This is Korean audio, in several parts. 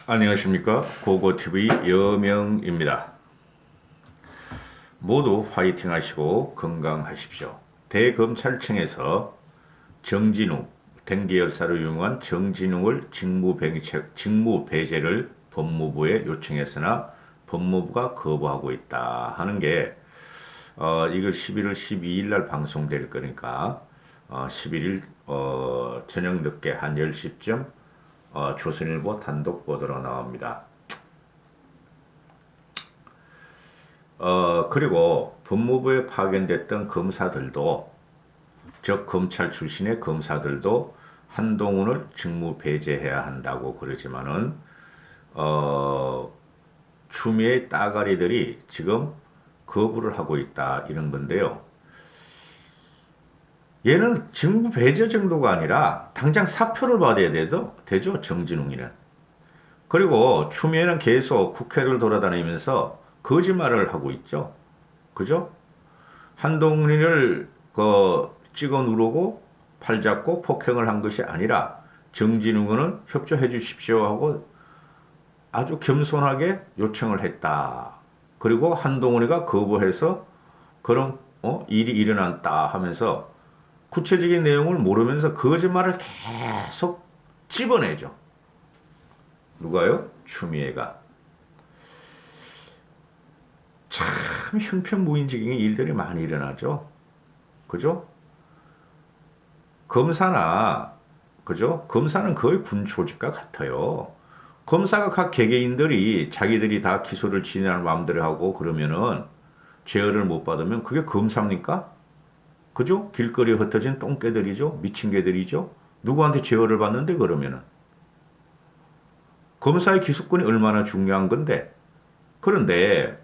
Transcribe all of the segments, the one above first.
안녕하십니까. 고고TV 여명입니다. 모두 화이팅 하시고 건강하십시오. 대검찰청에서 정진웅, dengue 열사로 유명한 정진웅을 직무배제를 법무부에 요청했으나 법무부가 거부하고 있다 하는 게 이걸 11월 12일 날 방송될 거니까 11일 저녁 늦게 한 10시쯤 조선일보 단독 보도로 나옵니다. 그리고 법무부에 파견됐던 검사들도, 즉 검찰 출신의 검사들도 한동훈을 직무 배제해야 한다고 그러지만은 추미애 따가리들이 지금 거부를 하고 있다 이런 건데요. 얘는 직무 배제 정도가 아니라 당장 사표를 받아야 되죠, 정진웅이는. 그리고 추미애는 계속 국회를 돌아다니면서 거짓말을 하고 있죠. 그죠? 한동훈을 찍어 누르고 팔 잡고 폭행을 한 것이 아니라 정진웅은 협조해 주십시오 하고 아주 겸손하게 요청을 했다. 그리고 한동훈이가 거부해서 그런 일이 일어났다 하면서 구체적인 내용을 모르면서 거짓말을 계속 집어내죠. 누가요? 추미애가. 참 형편무인적인 일들이 많이 일어나죠. 그죠? 검사나, 그죠? 검사는 거의 군 조직과 같아요. 검사가 각 개개인들이 자기들이 다 기소를 진행할 마음대로 하고 그러면은 제어를 못 받으면 그게 검사입니까? 그죠? 길거리에 흩어진 똥개들이죠. 미친 개들이죠. 누구한테 제어를 받는데 그러면은. 검사의 기소권이 얼마나 중요한 건데. 그런데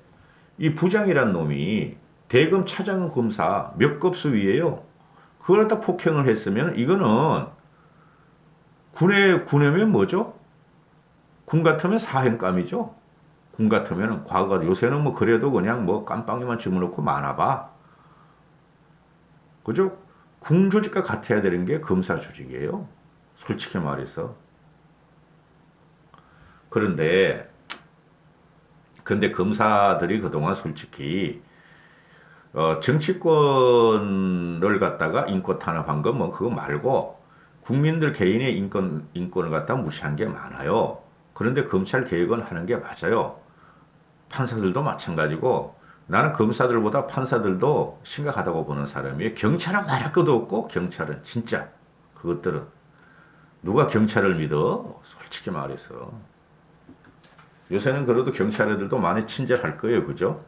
이 부장이란 놈이 대검 차장 검사 몇 급수 위에요. 그걸 갖다 폭행을 했으면 이거는 군에면 뭐죠? 군 같으면 사행감이죠. 군 같으면 과거 요새는 뭐 그래도 그냥 뭐 깜빵이만 집어넣고 많아봐. 그죠? 군 조직과 같아야 되는 게 검사 조직이에요. 솔직히 말해서. 그런데 근데 검사들이 그동안 솔직히 정치권을 갖다가 인권 탄압한 건 뭐 그거 말고 국민들 개인의 인권을 갖다 무시한 게 많아요. 그런데 검찰 개혁은 하는 게 맞아요. 판사들도 마찬가지고 나는 검사들보다 판사들도 심각하다고 보는 사람이에요. 경찰은 말할 것도 없고 경찰은 진짜 그것들은 누가 경찰을 믿어? 솔직히 말해서 요새는 그래도 경찰 애들도 많이 친절할 거예요. 그죠?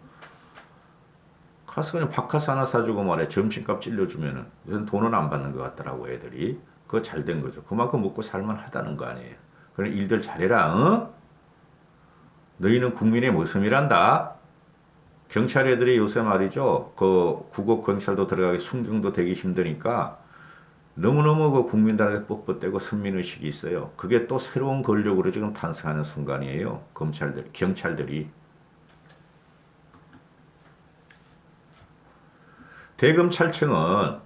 가서 그냥 바카스 하나 사주고 말해 점심값 찔러주면은 요새는 돈은 안 받는 것 같더라고 애들이. 그거 잘 된 거죠. 그만큼 먹고 살만 하다는 거 아니에요. 그런 일들 잘해라. 어? 너희는 국민의 모습이란다. 경찰 애들이 요새 말이죠. 그 국어 경찰도 들어가기 순경도 되기 힘드니까 너무너무 그 국민들에게 뻣뻣대고 선민의식이 있어요. 그게 또 새로운 권력으로 지금 탄생하는 순간이에요. 경찰들이. 대검찰청은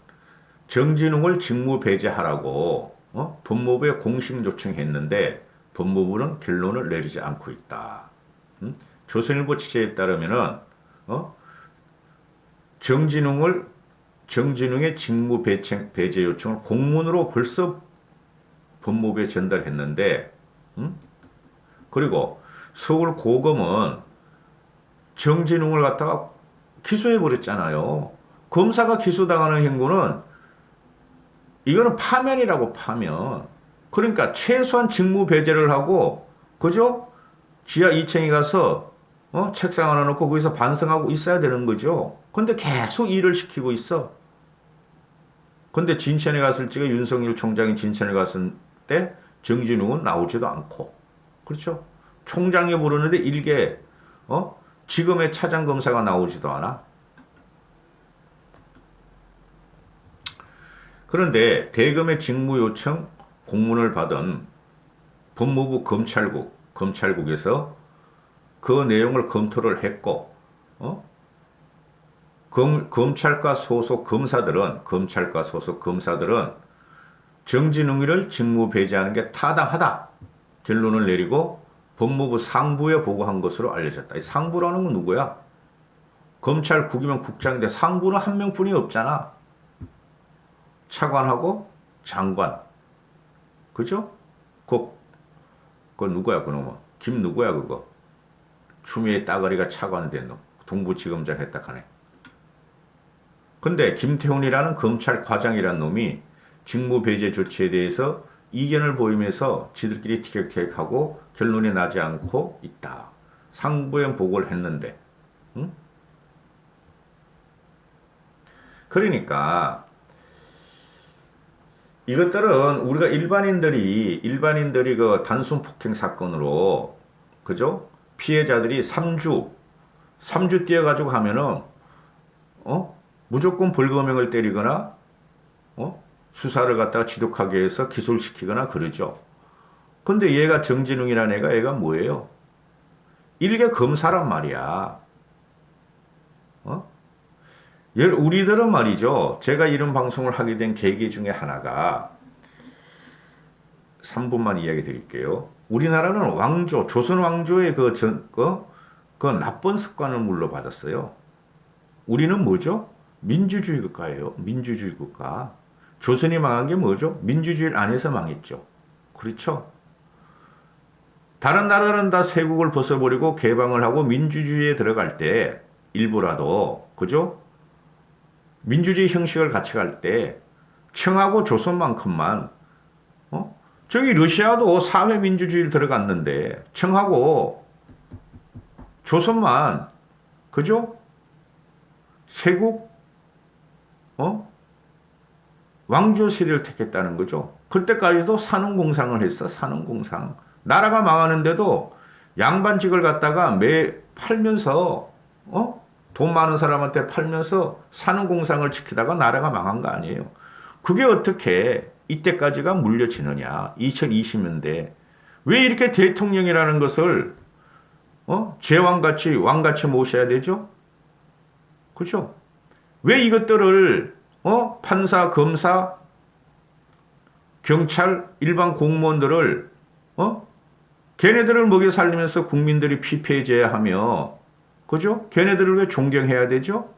정진웅을 직무 배제하라고 법무부에 공식 요청했는데 법무부는 결론을 내리지 않고 있다. 조선일보 취재에 따르면은 정진웅의 직무 배제 요청을 공문으로 벌써 법무부에 전달했는데, 그리고 서울 고검은 정진웅을 갖다가 기소해 버렸잖아요. 검사가 기소당하는 행보는 이거는 파면이라고 파면. 그러니까 최소한 직무 배제를 하고 그죠? 지하 2층에 가서 책상 하나 놓고 거기서 반성하고 있어야 되는 거죠. 근데 계속 일을 시키고 있어. 근데 진천에 갔을 적에 윤석열 총장이 진천에 갔을 때 정진웅은 나오지도 않고. 그렇죠? 총장이 부르는데 일개 지금의 차장 검사가 나오지도 않아. 그런데 대검의 직무 요청 공문을 받은 법무부 검찰국에서 그 내용을 검토를 했고, 검찰과 소속 검사들은 정진웅이를 직무 배제하는 게 타당하다 결론을 내리고 법무부 상부에 보고한 것으로 알려졌다. 이 상부라는 건 누구야? 검찰 국이면 국장인데 상부는 한 명뿐이 없잖아. 차관하고 장관. 그죠? 그거 누구야, 그놈은? 김 누구야, 그거? 추미애 따거리가 차관이 된 놈. 동부지검장 했다 하네. 근데 김태훈이라는 검찰 과장이란 놈이 직무 배제 조치에 대해서 이견을 보이면서 지들끼리 티격태격하고 결론이 나지 않고 있다. 상부에 보고를 했는데, 응? 그러니까 이것들은 우리가 일반인들이 그 단순 폭행 사건으로, 그죠? 피해자들이 3주 뛰어가지고 하면은, 무조건 벌금형을 때리거나, 수사를 갖다가 지독하게 해서 기소시키거나 그러죠. 근데 얘가 정진웅이라는 애가 뭐예요? 일개 검사란 말이야. 우리들은 말이죠. 제가 이런 방송을 하게 된 계기 중에 하나가 3분만 이야기 드릴게요. 우리나라는 조선 왕조의 그 나쁜 습관을 물려받았어요. 우리는 뭐죠? 민주주의 국가예요. 민주주의 국가. 조선이 망한 게 뭐죠? 민주주의 안에서 망했죠. 그렇죠? 다른 나라는 다 세국을 벗어버리고 개방을 하고 민주주의에 들어갈 때 일부라도, 그죠? 민주주의 형식을 같이 갈 때 청하고 조선만큼만, 저기 러시아도 사회민주주의를 들어갔는데 청하고 조선만, 그죠? 세국, 왕조 세대를 택했다는 거죠. 그때까지도 산업공상을 했어. 산업공상. 나라가 망하는데도 양반직을 갖다가 팔면서, 돈 많은 사람한테 팔면서 산업공상을 지키다가 나라가 망한 거 아니에요. 그게 어떻게 이때까지가 물려지느냐. 2020년대. 왜 이렇게 대통령이라는 것을, 제왕같이, 왕같이 모셔야 되죠? 그죠? 왜 이것들을, 판사, 검사, 경찰, 일반 공무원들을, 걔네들을 먹여 살리면서 국민들이 피폐해져야 하며, 그죠? 걔네들을 왜 존경해야 되죠?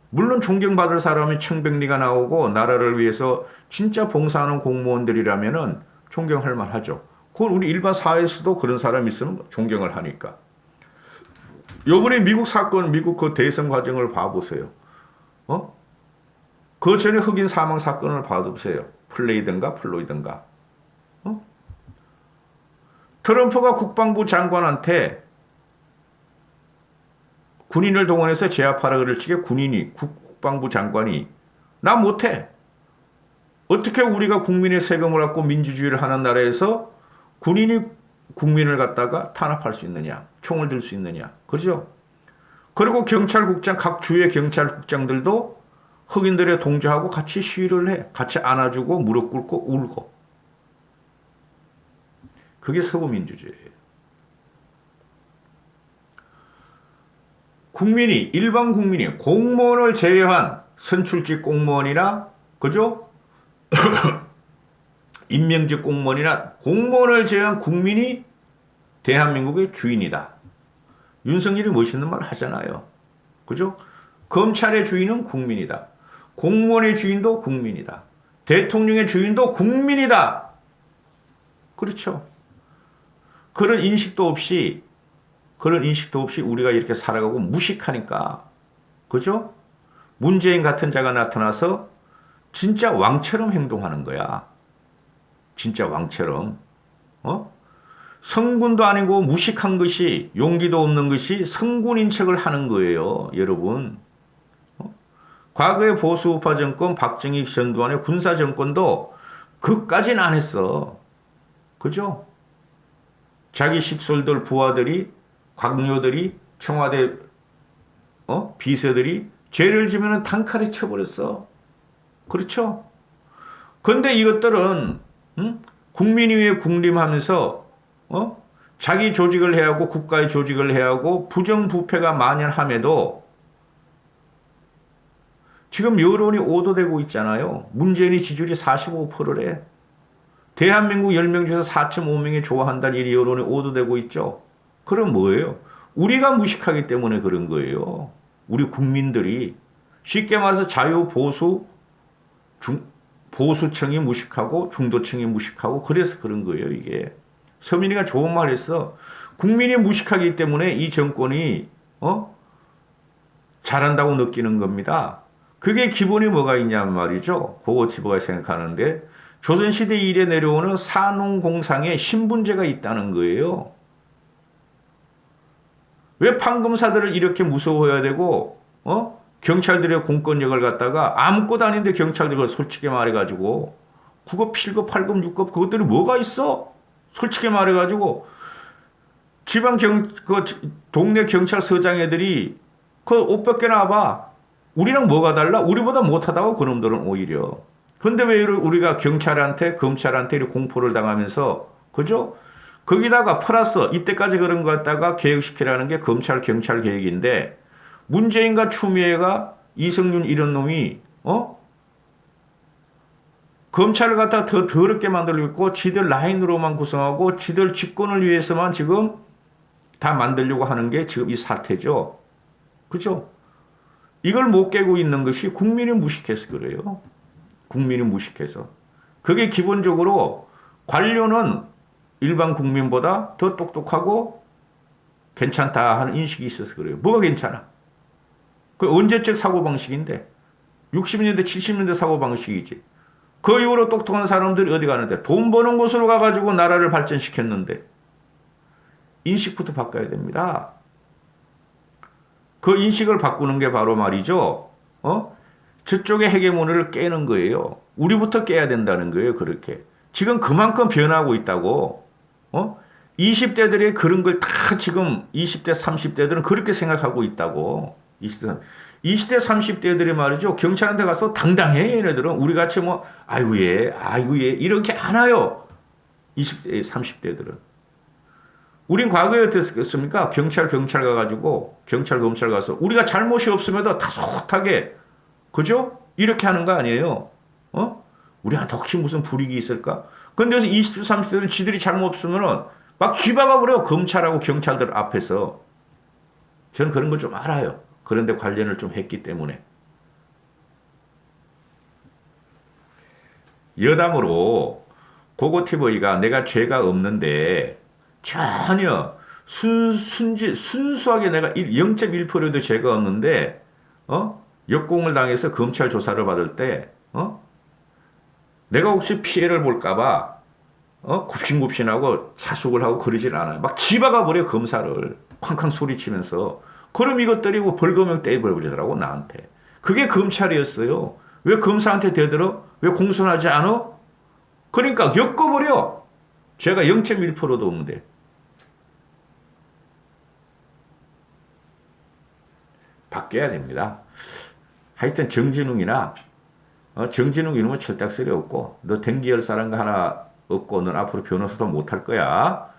물론 존경받을 사람이 청백리가 나오고 나라를 위해서 진짜 봉사하는 공무원들이라면은 존경할 만하죠. 그건 우리 일반 사회에서도 그런 사람이 있으면 존경을 하니까. 요번에 미국 사건, 미국 그 대선 과정을 봐보세요. 그 전에 흑인 사망 사건을 봐보세요. 플로이든가. 트럼프가 국방부 장관한테 군인을 동원해서 제압하라 그럴 적에 국방부 장관이 나 못해. 어떻게 우리가 국민의 세금을 갖고 민주주의를 하는 나라에서 군인이 국민을 갖다가 탄압할 수 있느냐. 총을 들 수 있느냐. 그죠? 그리고 경찰국장, 각 주의 경찰국장들도 흑인들의 동조하고 같이 시위를 해. 같이 안아주고 무릎 꿇고 울고. 그게 서구 민주주의예요. 일반 국민이 공무원을 제외한 선출직 공무원이나, 그죠? 임명직 공무원이나 공무원을 제외한 국민이 대한민국의 주인이다. 윤석열이 멋있는 말 하잖아요. 그죠? 검찰의 주인은 국민이다. 공무원의 주인도 국민이다. 대통령의 주인도 국민이다. 그렇죠? 그런 인식도 없이 우리가 이렇게 살아가고 무식하니까, 그죠? 문재인 같은 자가 나타나서 진짜 왕처럼 행동하는 거야. 진짜 왕처럼. 성군도 아니고 무식한 것이, 용기도 없는 것이 성군인 척을 하는 거예요, 여러분. 과거의 보수우파 정권, 박정희 전두환의 군사정권도 그까지는 안 했어. 그죠? 자기 식솔들, 부하들이, 관료들이, 청와대 비서들이 죄를 지면은 단칼에 쳐버렸어. 그렇죠? 근데 이것들은 국민 위에 군림하면서 자기 조직을 해야 하고 국가의 조직을 해야 하고 부정부패가 만연함에도 지금 여론이 오도되고 있잖아요. 문재인이 지지율이 45%래. 대한민국 10명 중에서 4.5명이 좋아한다는 이 여론이 오도되고 있죠. 그럼 뭐예요? 우리가 무식하기 때문에 그런 거예요. 우리 국민들이 쉽게 말해서 자유 보수층이 무식하고 중도층이 무식하고 그래서 그런 거예요, 이게. 서민이가 좋은 말 했어. 국민이 무식하기 때문에 이 정권이 잘한다고 느끼는 겁니다. 그게 기본이 뭐가 있냐면 말이죠. 고고티브가 생각하는데 조선시대 이래 내려오는 산웅공상에 신분제가 있다는 거예요. 왜 판검사들을 이렇게 무서워해야 되고 경찰들의 공권력을 갖다가 아무것도 아닌데 경찰들을 솔직히 말해가지고 그거 필급, 8급, 6급 그것들이 뭐가 있어? 솔직히 말해가지고 그 동네 경찰서장 애들이 그 옷 벗겨놔봐. 우리랑 뭐가 달라? 우리보다 못하다고 그놈들은 오히려. 근데 왜 우리가 경찰한테, 검찰한테 이렇게 공포를 당하면서, 그죠? 거기다가 플러스 이때까지 그런 거 갖다가 개혁시키라는 게 검찰, 경찰 개혁인데, 문재인과 추미애가 이성윤 이런 놈이, 검찰을 갖다 더 더럽게 만들고 있고, 지들 라인으로만 구성하고, 지들 집권을 위해서만 지금 다 만들려고 하는 게 지금 이 사태죠. 그죠? 이걸 못 깨고 있는 것이 국민이 무식해서 그래요. 국민이 무식해서. 그게 기본적으로 관료는 일반 국민보다 더 똑똑하고 괜찮다 하는 인식이 있어서 그래요. 뭐가 괜찮아? 그 언제적 사고방식인데? 60년대, 70년대 사고방식이지. 그 이후로 똑똑한 사람들이 어디 가는데? 돈 버는 곳으로 가가지고 나라를 발전시켰는데. 인식부터 바꿔야 됩니다. 그 인식을 바꾸는 게 바로 말이죠. 저쪽의 헤게모니를 깨는 거예요. 우리부터 깨야 된다는 거예요. 그렇게. 지금 그만큼 변하고 있다고. 20대들이 그런 걸 다 지금 20대, 30대들은 그렇게 생각하고 있다고. 20대, 30대들이 말이죠. 경찰한테 가서 당당해. 얘네들은. 우리같이 뭐 아이고 얘, 아이고 얘 이렇게 안 와요. 20대, 30대들은. 우린 과거에 어땠습니까? 경찰 가가지고, 경찰, 검찰 가서, 우리가 잘못이 없음에도 다소곳하게, 그죠? 이렇게 하는 거 아니에요? 우리한테 혹시 무슨 불이익이 있을까? 근데 여기서 20대, 30대는 지들이 잘못 없으면은, 막 쥐박아 버려요. 검찰하고 경찰들 앞에서. 저는 그런 걸 좀 알아요. 그런데 관련을 좀 했기 때문에. 여담으로, 고고티브이가 내가 죄가 없는데, 전혀 순수하게 내가 0.1%도 죄가 없는데 역공을 당해서 검찰 조사를 받을 때 내가 혹시 피해를 볼까봐 굽신굽신하고 자숙을 하고 그러질 않아요. 막 집어가 버려 검사를 쾅쾅 소리치면서. 그럼 이것들이 벌금형 떼버리더라고 나한테. 그게 검찰이었어요. 왜 검사한테 대들어? 왜 공손하지 않아? 그러니까 엮어버려. 죄가 0.1%도 없는데. 바뀌어야 됩니다. 하여튼 정진웅이나 정진웅 이름은 철딱서리 없고 너 댕기열 사람과 하나 없고 넌 앞으로 변호사도 못할 거야.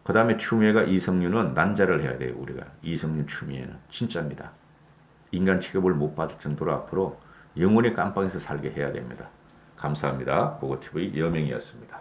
그 다음에 추미애가 이성윤은 난자를 해야 돼요. 우리가 이성윤 추미애는 진짜입니다. 인간 취급을 못 받을 정도로 앞으로 영원히 깜빵에서 살게 해야 됩니다. 감사합니다. 고고TV 여명이었습니다.